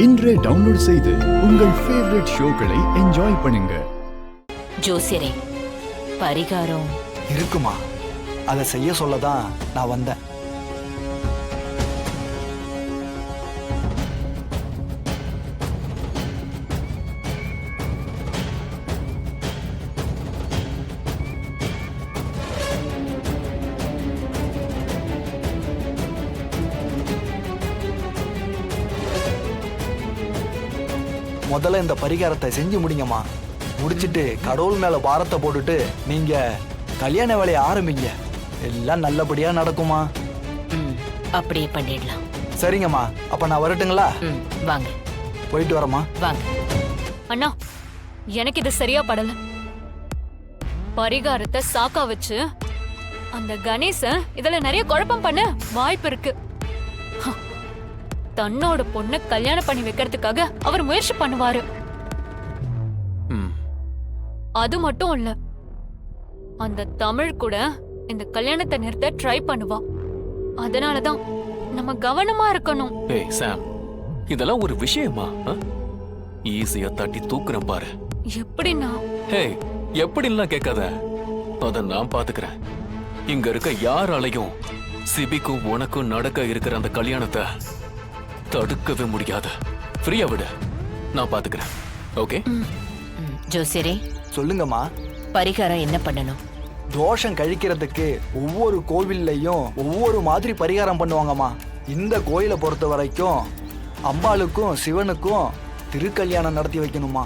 இன்றே டவுன்லோட் செய்து உங்கள் ஃபேவரட் ஷோக்களை என்ஜாய் பண்ணுங்க. ஜோசியரே, பரிகாரம் இருக்குமா? அதை செய்ய சொல்லதான் நான் வந்தேன். முதல்ல இந்த பரிகாரத்தை செஞ்சு முடிங்கம்மா. முடிச்சிட்டு கடவுள் மேல பாரத்தை போட்டுட்டு நீங்க கல்யாண வேலையை ஆரம்பிங்க. எல்லாம் நல்லபடியா நடக்குமா? அப்படியே பண்ணிடலாம். சரிங்கம்மா, அப்ப நான் வரட்டுங்களா? வாங்க, போயிட்டு வரமா. வாங்க. அண்ணா, எனக்கு இது சரியா படல. பரிகாரத்தை சாக்கா வச்சு அந்த கணேச இதுல நிறைய குழப்பம் பண்ண வாய்ப்பு இருக்கு. தன்னோட பொண்ணை கல்யாணம் பண்ணி வைக்கிறதுக்காக அவர் முயற்சி பண்ணுவாரு. அது மட்டும் இல்ல, அந்த தமிழ் கூட இந்த கல்யாணத்தை நிறுத்த ட்ரை பண்ணுவா. அதனாலதான் நம்ம கவனமா இருக்கணும். ஏய் சாம், இதெல்லாம் ஒரு விஷயமா? ஈஸியா தட்டி தூக்குறேன் பாரு. எப்படின்னா? ஹே, எப்படின்லாம் கேட்காத, அத நான் பாத்துக்கிறேன். இங்க இருக்க யாராலையும் சிபிக்கும் உனக்கும் நடக்க இருக்கிற அந்த கல்யாணத்தை தடுக்கவே முடியாது. ஃப்ரீயா விடு, நான் பாத்துக்கிறேன். ஓகே? ஜோசியரே, சொல்லுங்கம்மா. பரிகாரம் என்ன பண்ணணும்? தோஷம் கழிக்கிறதுக்கு ஒவ்வொரு கோவில்லையும் ஒவ்வொரு மாதிரி பரிகாரம் பண்ணுவாங்கம்மா. இந்த கோயிலை பொறுத்த வரைக்கும் அம்பாளுக்கும் சிவனுக்கும் திருக்கல்யாணம் நடத்தி வைக்கணுமா.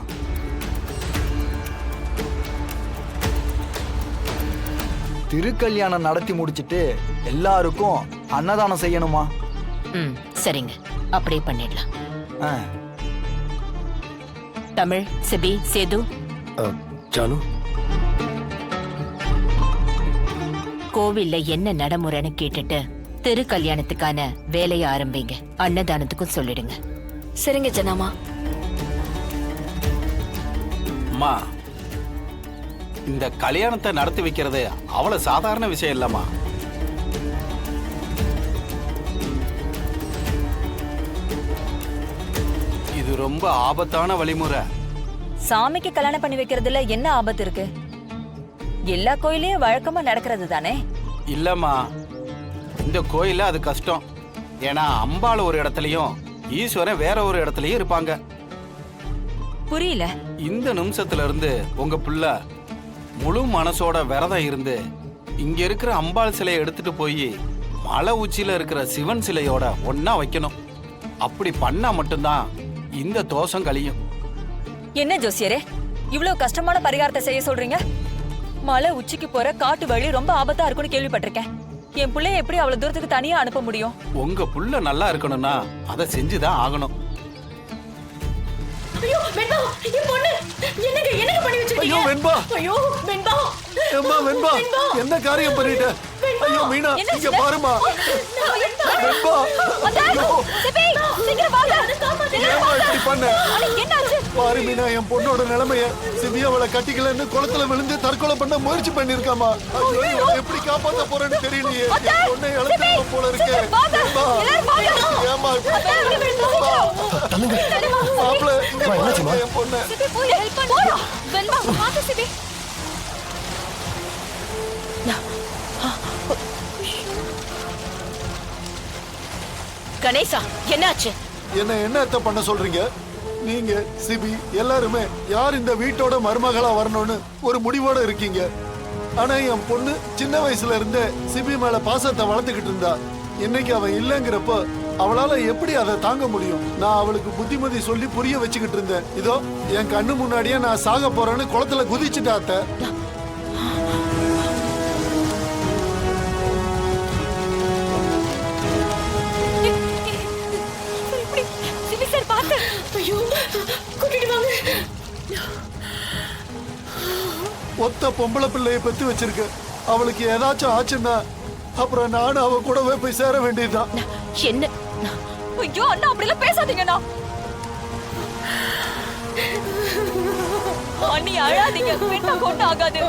திருக்கல்யாணம் நடத்தி முடிச்சிட்டு எல்லாருக்கும் அன்னதானம் செய்யணுமா. சரிங்க, அப்படியே பண்ணிடலாம். தமிழ், சிபி, சேது, ஜானு, கோவில்ல என்ன நடைமுறைன்னு கேட்டுட்டு திரு கல்யாணத்துக்கான வேலையை ஆரம்பிங்க. அன்னதானத்துக்கும் சொல்லிடுங்க. சரிங்க ஜனாமா. அம்மா, இந்த கல்யாணத்தை நடத்தி வைக்கிறது அவ்வளவு சாதாரண விஷயம் இல்லம்மா. இது ரொம்ப ஆபத்தான வழிமுறை. சாமிக்கு கல்யாணம் பண்ணி வைக்கிறதுல என்ன ஆபத்து இருக்கு? எல்லா கோயிலையும் வழக்கமா நடக்கிறது தானே. இல்லம்மா, இந்த கோயில அது கஷ்டம். ஏன்னா அம்பாள் ஒரு இடத்துலயும் ஈஸ்வரன் வேற ஒரு இடத்துலயும் இருப்பாங்க. புரியல. இந்த நிமிஷத்துல இருந்து உங்க புள்ள முழு மனசோட விரதம் இருந்து இங்க இருக்கிற அம்பாள் சிலையை எடுத்துட்டு போய் மலை உச்சியில இருக்கிற சிவன் சிலையோட ஒன்னா வைக்கணும். அப்படி பண்ணா மட்டும்தான் இந்த தோஷம் கழியும். என்ன ஜோசியரே, இவ்வளவு கஷ்டமான பரிகாரத்தை செய்ய சொல்றீங்க? மலை உச்சிக்கு போற காட்டு வழி ரொம்ப ஆபத்தா இருக்குன்னு கேள்விப்பட்டிருக்கேன். என் பிள்ளைய எப்படி அவ்வளவு தூரத்துக்கு தனியா அனுப்ப முடியும்? உங்க புள்ள நல்லா இருக்கணும்னா அதை செஞ்சுதான் ஆகணும். ஐயோ வெண்பா, என் பொண்ணு என்னங்க என்னங்க பண்ணி வச்சிட்டீங்க? ஐயோ வெண்பா, ஐயோ வெண்பா, அம்மா வெண்பா, என்ன காரியம் பண்ணிட்ட? ஐயோ மீனா, இங்க பாருமா. வெண்பா, சிபி, சீக்கிரம் வாங்க. ஏம்மா இப்படி பண்ண? என்னாச்சு? பாரு மீனா, என் பொண்ணோட நிலைமைய. சிபி அவளை கட்டிக்கலன்னு குளத்துல விழுந்து தற்கொலை பண்ண முயற்சி பண்ணிருக்காமா. ஐயோ, எப்படி காப்பாத்த போறேன்னு தெரியலையே. என் பொண்ணை இழந்துருக்க போல இருக்கு. ஏம்மா மாப்பிள்ள, என் பொண்ணு. சிபி போய் ஹெல்ப் பண்ணு. வெண்பா, வாங்க சிபி. கணேசா, என்னாச்சு? என்னத்த பண்ண சொல்றீங்க? நீங்க சிபி எல்லாருமே யார் இந்த வீட்டோட மருமகளா வரணும்னு ஒரு முடிவோட இருக்கீங்க. ஆனா என் பொண்ணு சின்ன வயசுல இருந்தே சிபி மேல பாசத்தை வளர்த்துக்கிட்டு இருந்தா. இன்னைக்கு அவன் இல்லங்கிறப்ப அவளால எப்படி அதை தாங்க முடியும்? நான் அவளுக்கு புத்திமதி சொல்லி புரிய வச்சுக்கிட்டு இருந்தேன். இதோ என் கண்ணு முன்னாடியே நான் சாக போறேன்னு குளத்துல குதிச்சுட்டாத்த. ஒத்த பொம்பளை பிள்ளைய பெத்து வச்சிருக்க. அவளுக்கு ஏதாச்சும் ஆச்சுன்னா அப்புறம் நானும் அவ கூடவே போய் சேர வேண்டியதுதான். என்ன? ஐயோ அண்ணா, அப்படிலாம் பேசாதீங்கண்ணா. அண்ணி அழாதீங்க, பெண்ணா கொண்டு ஆகாது.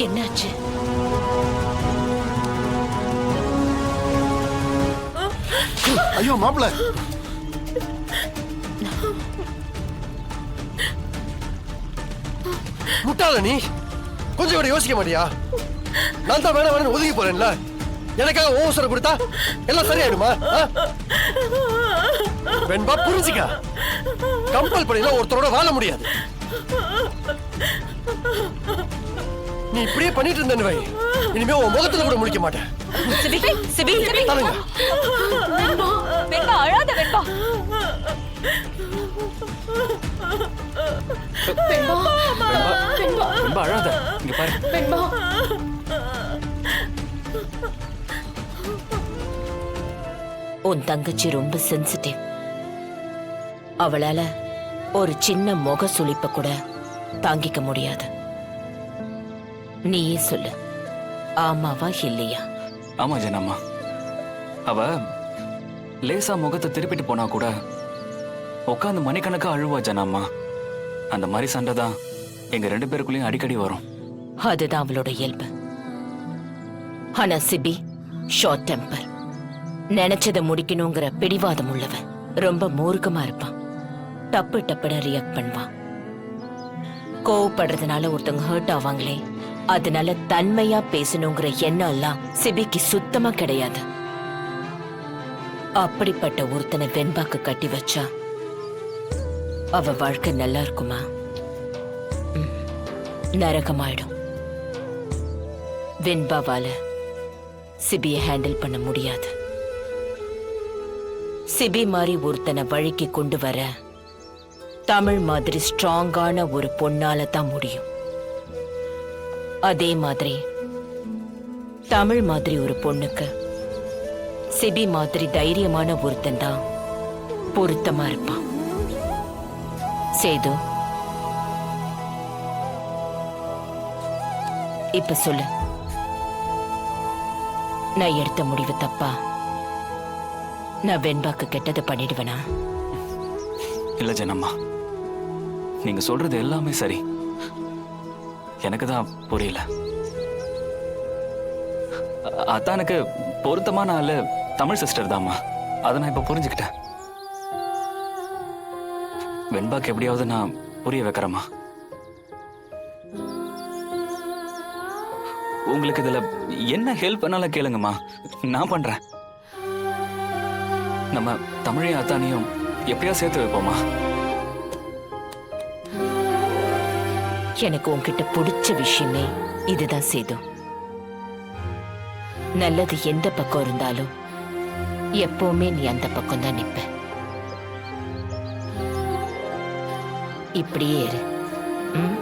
என்னாச்சு? ஐயோ மாப்பிள்ள, முட்டாள நீ கொஞ்சம் கூட யோசிக்க மாட்டியா? நான் தான் வேணாம் வேணும் ஒதுங்கி போறேன்ல. எனக்காக ஓசரம் கொடுத்தா எல்லாம் சரியாயிடுமா? வெண்பா புரிஞ்சுக்க. கம்பல் பண்ணினா ஒருத்தரோட வாழ முடியாது. நீ இப்படியே பண்ணிட்டு இருந்தேன்னு வை, இனிமே உன் முகத்துல கூட முடிக்க மாட்டேன். சிபி சிபி சிபி தள்ளுங்க. வெண்பா அழாத வெண்பா. ரொம்ப அழாத. இங்க பாரு. உன் தங்கச்சி ரொம்ப சென்சிட்டிவ். அவளால ஒரு சின்ன முக சுளிப்ப கூட தாங்கிக்க முடியாது. நீயே சொல்லு, ஆமாவா இல்லையா? ஆமா ஜனம்மா, அவ லேசா முகத்தை திருப்பிட்டு போனா கூட உட்காந்து மணிக்கணக்கா அழுவா ஜனம்மா. அந்த மாதிரி சண்டை தான் எங்க 2 பேருக்குள்ளயும் அடிக்கடி வரும். அதுதான் அவளோட இயல்பு. ஆனா சிபி ஷார்ட் டெம்பர், நினைச்சதை முடிக்கணுங்கிற பிடிவாதம் உள்ளவன். ரொம்ப மூர்க்கமா இருப்பான். டப்பு டப்புன்னு ரியாக்ட் பண்ணுவான். கோவப்படுறதுனால ஒருத்தவங்க ஹர்ட் ஆவாங்களே, அதனால தன்மையா பேசணுங்கிற எண்ணம் எல்லாம் சிபிக்கு சுத்தமா கிடையாது. அப்படிப்பட்ட ஒருத்தனை வெண்பாக்கு கட்டி வச்சா அவ வாழ்க்கை நல்லா இருக்குமா? நரகமாயிடும். வெண்பாவால சிபிய ஹேண்டில் பண்ண முடியாது. சிபி மாதிரி ஒருத்தனை வழிக்கு கொண்டு வர தமிழ் மாதிரி ஸ்ட்ராங்கான ஒரு பொண்ணால தான் முடியும். அதே மாதிரி தமிழ் மாதிரி ஒரு பொண்ணுக்கு சிபி மாதிரி தைரியமான ஒருத்தன் தான் பொருத்தமா இருப்பான். சேது, இப்ப சொல்லு, நான் எடுத்த முடிவு தப்பா? நான் வெண்பாக்கு கெட்டது பண்ணிடுவேனா? இல்ல ஜனம்மா, நீங்க சொல்றது எல்லாமே சரி. எனக்கு தான் புரியல. அத்தானுக்கு பொருத்தமான ஆளு தமிழ் சிஸ்டர் தாம்மா. அதை நான் இப்ப புரிஞ்சுக்கிட்டேன். வெண்பாக்கு எப்படியாவது நான் புரிய வைக்கிறேம்மா. உங்களுக்கு இதுல என்ன ஹெல்ப் பண்ணாலும் கேளுங்கம்மா, நான் பண்றேன். நம்ம தமிழையும் அத்தானையும் எப்படியா சேர்த்து வைப்போமா? எனக்கு உன்கிட்ட பிடிச்ச விஷயமே இதுதான் சேது. நல்லது எந்த பக்கம் இருந்தாலும் எப்பவுமே நீ அந்த பக்கம் தான் நிப்ப. இப்படியே இரு. ம்